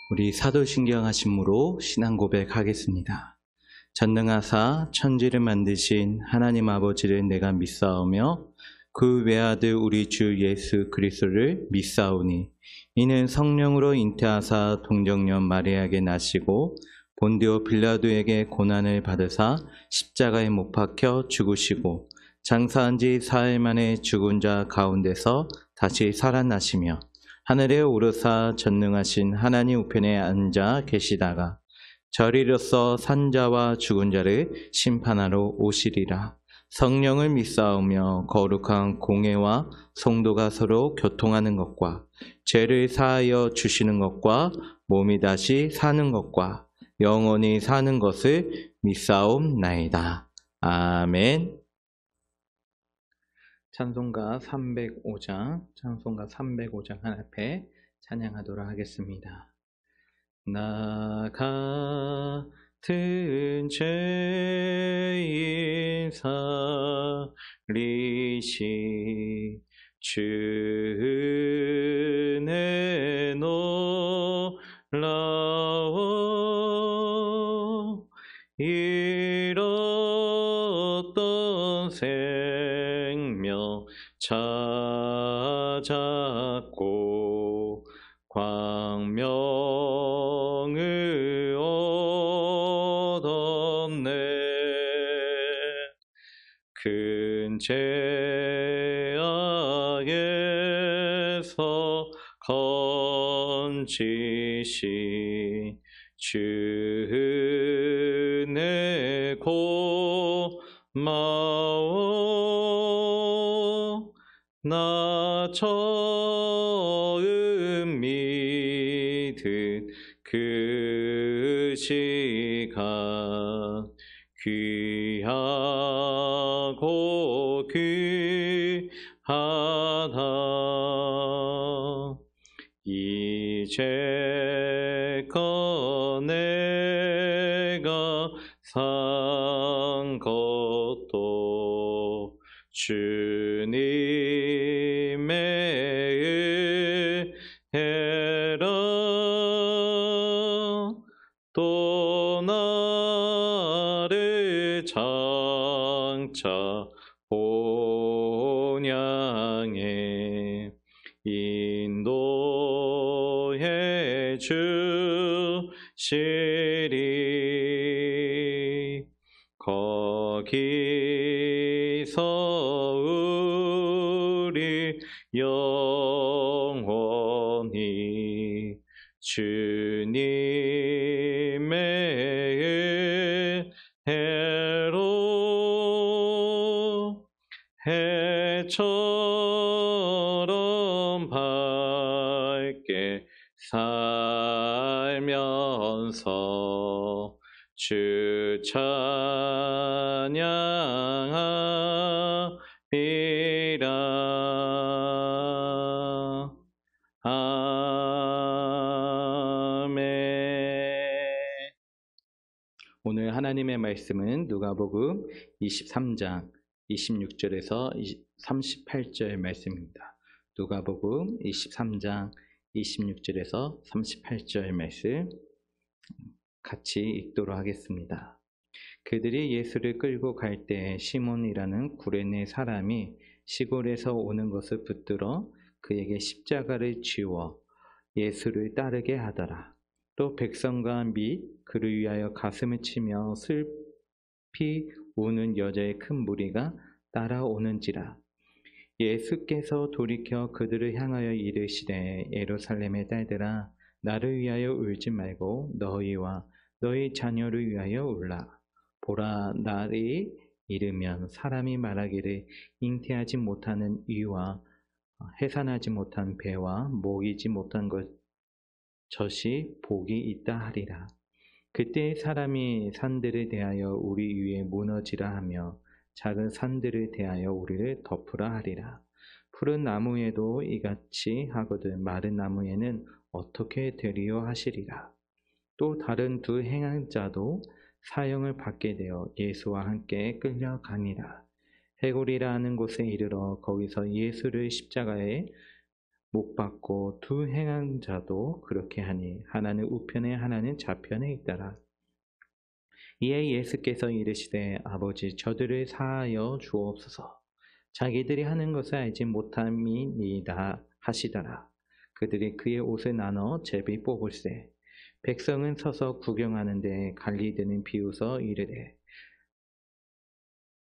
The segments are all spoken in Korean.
우리 사도신경 하심으로 신앙 고백하겠습니다. 전능하사 천지를 만드신 하나님 아버지를 내가 믿사오며 그 외아들 우리 주 예수 그리스도를 믿사오니 이는 성령으로 잉태하사 동정녀 마리아에게 나시고 본디오 빌라도에게 고난을 받으사 십자가에 못 박혀 죽으시고 장사한 지 사흘 만에 죽은 자 가운데서 다시 살아나시며 하늘에 오르사 전능하신 하나님 우편에 앉아 계시다가 저리로서 산자와 죽은 자를 심판하러 오시리라. 성령을 믿사오며 거룩한 공회와 성도가 서로 교통하는 것과 죄를 사하여 주시는 것과 몸이 다시 사는 것과 영원히 사는 것을 믿사옵나이다. 아멘. 찬송가 305장 앞에 찬양하도록 하겠습니다. 나 같은 죄인 살리시 주의 놀라워 잃었던 생명 찾았고 광명을 얻었네. 큰 죄악에서 건지시 주의 고마워. 나 처음 믿은 그 시간 귀하고 귀하다. 이제껏 내가 산 것도 주님의 은혜라. 또 나를 장차 본향에 인도해 주시리. 거기서 우리 영원히 주님의 은혜로 해처럼 밝게 살면서 주 찬양하리라. 아멘. 오늘 하나님의 말씀은 누가복음 23장 26절에서 38절 말씀입니다. 누가복음 23장 26절에서 38절 말씀 같이 읽도록 하겠습니다. 그들이 예수를 끌고 갈 때 시몬이라는 구레네 사람이 시골에서 오는 것을 붙들어 그에게 십자가를 쥐워 예수를 따르게 하더라. 또 백성과 및 그를 위하여 가슴을 치며 슬피 우는 여자의 큰 무리가 따라오는지라. 예수께서 돌이켜 그들을 향하여 이르시되 예루살렘의 딸들아 나를 위하여 울지 말고 너희와 너희 자녀를 위하여 울라. 보라, 날이 이르면 사람이 말하기를 잉태하지 못하는 이와 해산하지 못한 배와 먹이지 못한 젖이 복이 있다 하리라. 그때 사람이 산들에 대하여 우리 위에 무너지라 하며 작은 산들에 대하여 우리를 덮으라 하리라. 푸른 나무에도 이같이 하거든 마른 나무에는 어떻게 되리요 하시리라. 또 다른 두 행한자도 사형을 받게 되어 예수와 함께 끌려가니라. 해골이라 하는 곳에 이르러 거기서 예수를 십자가에 못 받고 두 행한 자도 그렇게 하니 하나는 우편에 하나는 좌편에 있더라. 이에 예수께서 이르시되 아버지 저들을 사하여 주옵소서. 자기들이 하는 것을 알지 못함이니이다 하시더라. 그들이 그의 옷을 나눠 제비 뽑을세. 백성은 서서 구경하는데 갈리드는 비웃어 이르되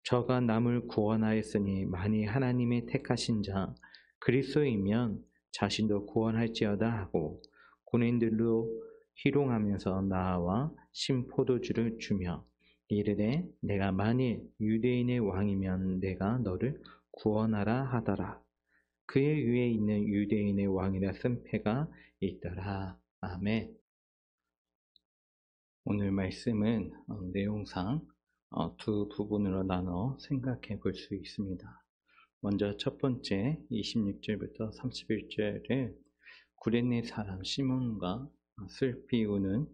저가 남을 구원하였으니 만일 하나님의 택하신 자 그리스도이면 자신도 구원할지어다 하고 군인들로 희롱하면서 나와 신포도주를 주며 이르되 내가 만일 유대인의 왕이면 내가 너를 구원하라 하더라. 그의 위에 있는 유대인의 왕이라 쓴 패가 있더라. 아멘. 오늘 말씀은 내용상 두 부분으로 나눠 생각해 볼 수 있습니다. 먼저 첫 번째 26절부터 31절은 구레네 사람 시몬과 슬피 우는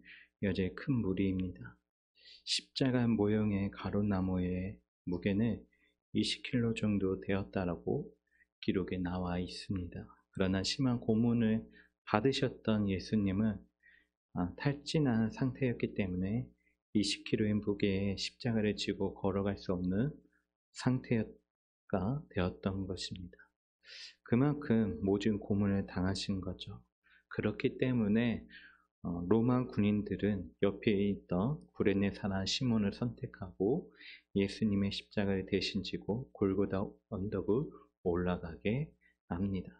여자의 큰 무리입니다. 십자가 모형의 가로나무의 무게는 20kg 정도 되었다라고 기록에 나와 있습니다. 그러나 심한 고문을 받으셨던 예수님은 탈진한 상태였기 때문에 20kg의 무게의 십자가를 지고 걸어갈 수 없는 상태가 되었던 것입니다. 그만큼 모진 고문을 당하신 거죠. 그렇기 때문에 로마 군인들은 옆에 있던 구레네 사람 시몬을 선택하고 예수님의 십자가를 대신 지고 골고다 언덕을 올라가게 합니다.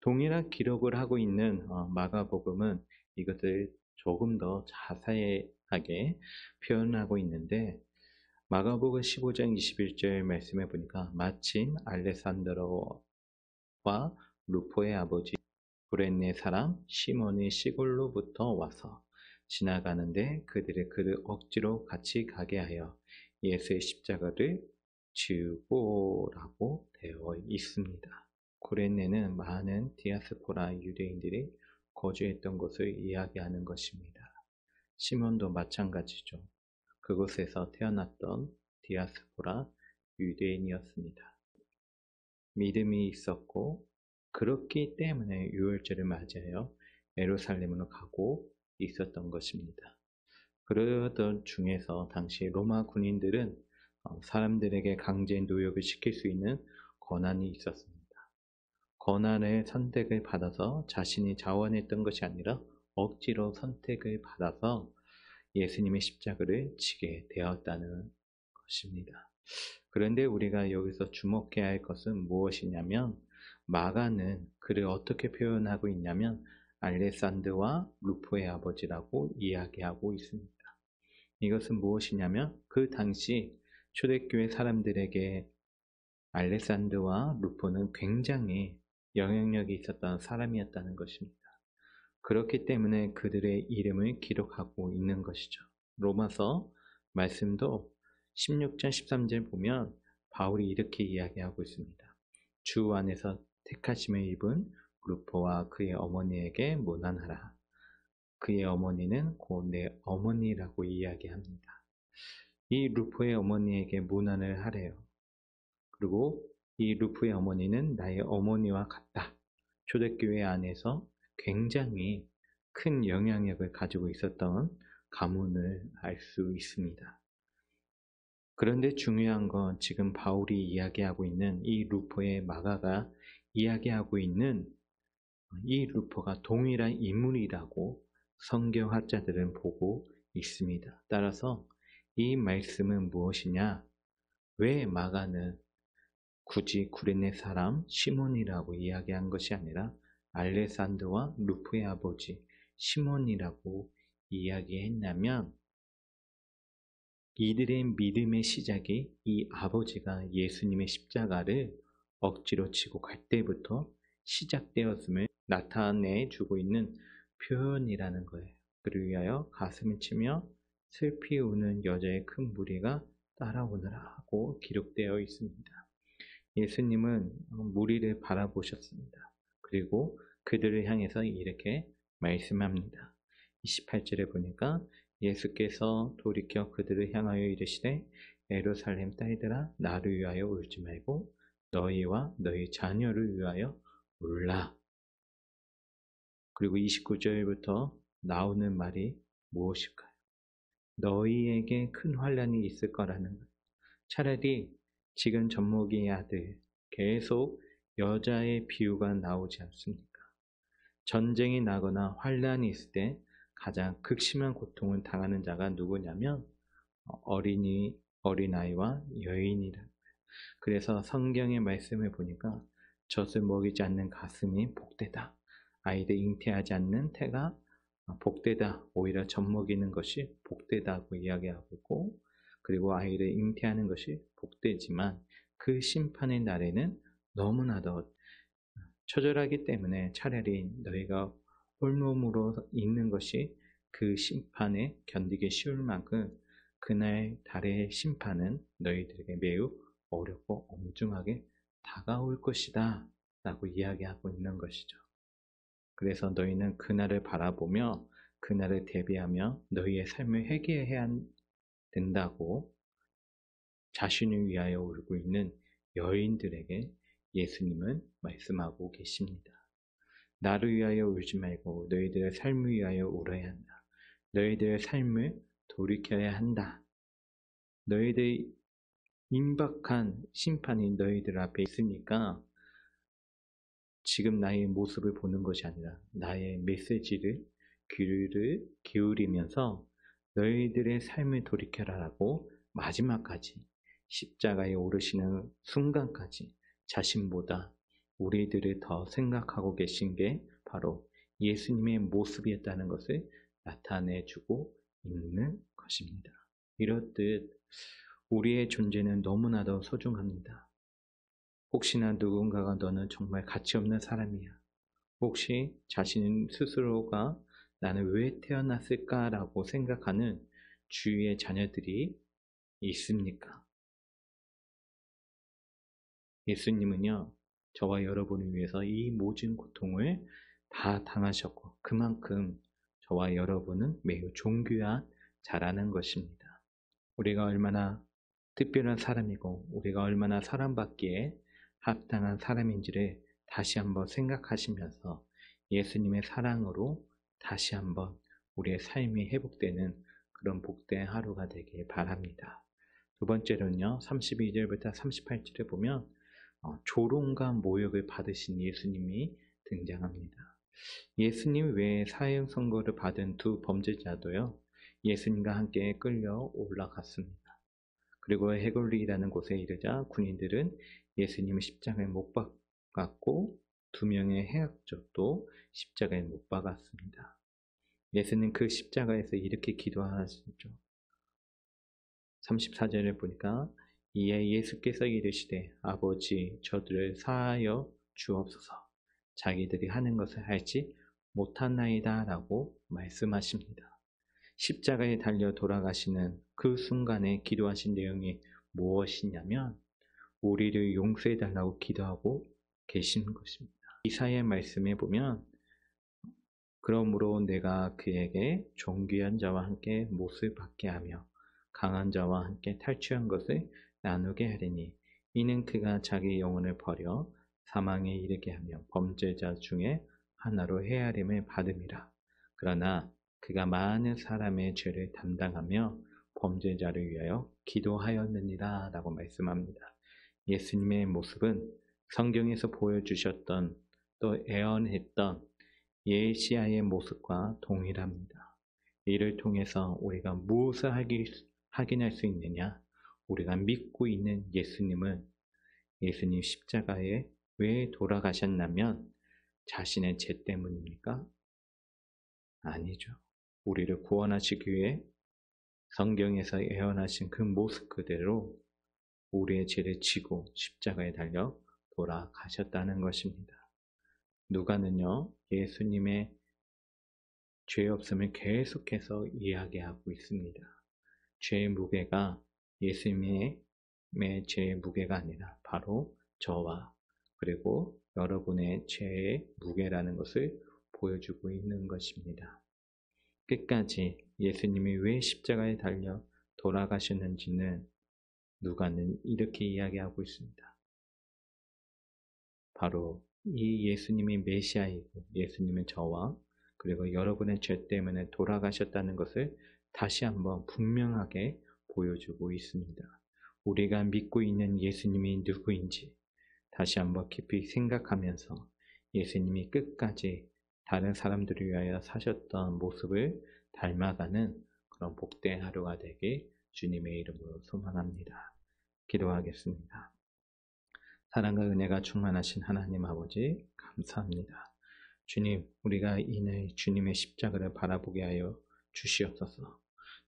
동일한 기록을 하고 있는 마가복음은 이것을 조금 더 자세하게 표현하고 있는데 마가복음 15장 21절 말씀해 보니까 마침 알레산드로와 루포의 아버지 구레네 사람 시몬이 시골로부터 와서 지나가는데 그들이 그를 억지로 같이 가게 하여 예수의 십자가를 지우고라고 되어 있습니다. 구레네는 많은 디아스포라 유대인들이 거주했던 곳을 이야기하는 것입니다. 시몬도 마찬가지죠. 그곳에서 태어났던 디아스포라 유대인이었습니다. 믿음이 있었고 그렇기 때문에 유월절을 맞이하여 예루살렘으로 가고 있었던 것입니다. 그러던 중에서 당시 로마 군인들은 사람들에게 강제 노역을 시킬 수 있는 권한이 있었습니다. 권한의 선택을 받아서 자신이 자원했던 것이 아니라 억지로 선택을 받아서 예수님의 십자가를 지게 되었다는 것입니다. 그런데 우리가 여기서 주목해야 할 것은 무엇이냐면 마가는 그를 어떻게 표현하고 있냐면 알레산드와 루포의 아버지라고 이야기하고 있습니다. 이것은 무엇이냐면 그 당시 초대교회 사람들에게 알레산드와 루포는 굉장히 영향력이 있었던 사람이었다는 것입니다. 그렇기 때문에 그들의 이름을 기록하고 있는 것이죠. 로마서 말씀도 16장 13절 보면 바울이 이렇게 이야기하고 있습니다. 주 안에서 택하심을 입은 루포와 그의 어머니에게 문안하라. 그의 어머니는 곧 내 어머니라고 이야기합니다. 이 루포의 어머니에게 문안을 하래요. 그리고 이 루포의 어머니는 나의 어머니와 같다. 초대교회 안에서 굉장히 큰 영향력을 가지고 있었던 가문을 알 수 있습니다. 그런데 중요한 건 지금 바울이 이야기하고 있는 이 루포의 마가가 이야기하고 있는 이 루포가 동일한 인물이라고 성경학자들은 보고 있습니다. 따라서 이 말씀은 무엇이냐? 왜 마가는 굳이 구레네 사람 시몬이라고 이야기한 것이 아니라 알레산드와 루포의 아버지 시몬이라고 이야기했냐면 이들의 믿음의 시작이 이 아버지가 예수님의 십자가를 억지로 지고 갈 때부터 시작되었음을 나타내 주고 있는 표현이라는 거예요. 그를 위하여 가슴을 치며 슬피 우는 여자의 큰 무리가 따라오느라 하고 기록되어 있습니다. 예수님은 무리를 바라보셨습니다. 그리고 그들을 향해서 이렇게 말씀합니다. 28절에 보니까 예수께서 돌이켜 그들을 향하여 이르시되 예루살렘 딸들아 나를 위하여 울지 말고 너희와 너희 자녀를 위하여 울라. 그리고 29절부터 나오는 말이 무엇일까요? 너희에게 큰 환난이 있을 거라는 거예요. 차라리 지금 젖먹이의 아들 계속 여자의 비유가 나오지 않습니까? 전쟁이 나거나 환난이 있을 때 가장 극심한 고통을 당하는 자가 누구냐면 어린아이와 여인이라. 그래서 성경의 말씀을 보니까 젖을 먹이지 않는 가슴이 복되다. 아이를 잉태하지 않는 태가 복되다. 오히려 젖 먹이는 것이 복되다고 이야기하고 있고, 그리고 아이를 잉태하는 것이 복되지만 그 심판의 날에는 너무나도 처절하기 때문에 차라리 너희가 홀몸으로 있는 것이 그 심판에 견디기 쉬울 만큼 그날 달의 심판은 너희들에게 매우 어렵고 엄중하게 다가올 것이다 라고 이야기하고 있는 것이죠. 그래서 너희는 그날을 바라보며 그날을 대비하며 너희의 삶을 회개해야 된다고 자신을 위하여 울고 있는 여인들에게 예수님은 말씀하고 계십니다. 나를 위하여 울지 말고 너희들의 삶을 위하여 울어야 한다. 너희들의 삶을 돌이켜야 한다. 너희들의 임박한 심판이 너희들 앞에 있으니까 지금 나의 모습을 보는 것이 아니라 나의 메시지를 귀를 기울이면서 너희들의 삶을 돌이켜라라고 마지막까지 십자가에 오르시는 순간까지 자신보다 우리들을 더 생각하고 계신 게 바로 예수님의 모습이었다는 것을 나타내주고 있는 것입니다. 이렇듯 우리의 존재는 너무나도 소중합니다. 혹시나 누군가가 너는 정말 가치 없는 사람이야. 혹시 자신 스스로가 나는 왜 태어났을까라고 생각하는 주위의 자녀들이 있습니까? 예수님은요, 저와 여러분을 위해서 이 모든 고통을 다 당하셨고 그만큼 저와 여러분은 매우 존귀한 자라는 것입니다. 우리가 얼마나 특별한 사람이고 우리가 얼마나 사랑받기에 합당한 사람인지를 다시 한번 생각하시면서 예수님의 사랑으로 다시 한번 우리의 삶이 회복되는 그런 복된 하루가 되길 바랍니다. 두 번째로는요, 32절부터 38절에 보면 조롱과 모욕을 받으신 예수님이 등장합니다. 예수님 외에 사형 선고를 받은 두 범죄자도요, 예수님과 함께 끌려 올라갔습니다. 그리고 해골리라는 곳에 이르자 군인들은 예수님을 십자가에 못 박았고 두 명의 해학적도 십자가에 못 박았습니다. 예수님 그 십자가에서 이렇게 기도하시죠. 34절을 보니까 이에 예수께서 이르시되 아버지 저들을 사하여 주옵소서 자기들이 하는 것을 알지 못하나이다 라고 말씀하십니다. 십자가에 달려 돌아가시는 그 순간에 기도하신 내용이 무엇이냐면 우리를 용서해달라고 기도하고 계신 것입니다. 이사야의 말씀에 보면 그러므로 내가 그에게 존귀한 자와 함께 못을 받게 하며 강한 자와 함께 탈취한 것을 나누게 하리니 이는 그가 자기 영혼을 버려 사망에 이르게 하며 범죄자 중에 하나로 헤아림을 받음이라. 그러나 그가 많은 사람의 죄를 담당하며 범죄자를 위하여 기도하였느니라 라고 말씀합니다. 예수님의 모습은 성경에서 보여주셨던 또 예언했던 예시야의 모습과 동일합니다. 이를 통해서 우리가 무엇을 확인할 수 있느냐? 우리가 믿고 있는 예수님은 예수님 십자가에 왜 돌아가셨냐면 자신의 죄 때문입니까? 아니죠. 우리를 구원하시기 위해 성경에서 예언하신 그 모습 그대로 우리의 죄를 지고 십자가에 달려 돌아가셨다는 것입니다. 누가는요, 예수님의 죄 없음을 계속해서 이야기하고 있습니다. 죄의 무게가 예수님의 죄의 무게가 아니라 바로 저와 그리고 여러분의 죄의 무게라는 것을 보여주고 있는 것입니다. 끝까지 예수님이 왜 십자가에 달려 돌아가셨는지는 누가는 이렇게 이야기하고 있습니다. 바로 이 예수님이 메시아이고 예수님은 저와 그리고 여러분의 죄 때문에 돌아가셨다는 것을 다시 한번 분명하게 보여주고 있습니다. 우리가 믿고 있는 예수님이 누구인지 다시 한번 깊이 생각하면서 예수님이 끝까지 다른 사람들을 위하여 사셨던 모습을 닮아가는 그런 복된 하루가 되길 주님의 이름으로 소망합니다. 기도하겠습니다. 사랑과 은혜가 충만하신 하나님 아버지 감사합니다. 주님, 우리가 이내 주님의 십자가를 바라보게 하여 주시옵소서.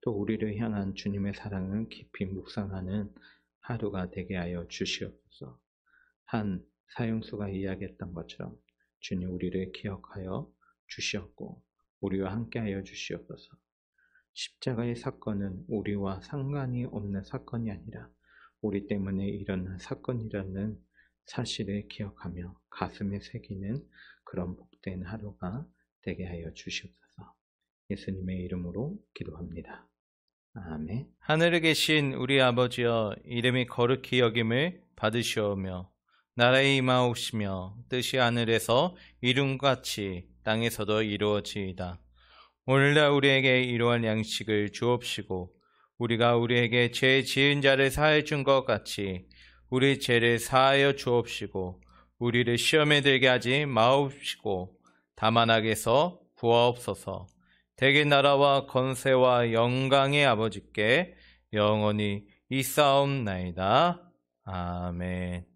또 우리를 향한 주님의 사랑을 깊이 묵상하는 하루가 되게 하여 주시옵소서. 한 사형수가 이야기했던 것처럼 주님 우리를 기억하여 주시옵고 우리와 함께하여 주시옵소서. 십자가의 사건은 우리와 상관이 없는 사건이 아니라 우리 때문에 일어난 사건이라는 사실을 기억하며 가슴에 새기는 그런 복된 하루가 되게 하여 주시옵소서. 예수님의 이름으로 기도합니다. 아멘. 하늘에 계신 우리 아버지여, 이름이 거룩히 여김을 받으시오며 나라에 임하옵시며 뜻이 하늘에서 이룬같이 땅에서도 이루어지이다. 오늘날 우리에게 일용할 양식을 주옵시고 우리가 우리에게 죄 지은 자를 사하여 준 것 같이 우리 죄를 사하여 주옵시고 우리를 시험에 들게 하지 마옵시고 다만 악에서 구하옵소서. 대개 나라와 권세와 영광의 아버지께 영원히 있사옵나이다. 아멘.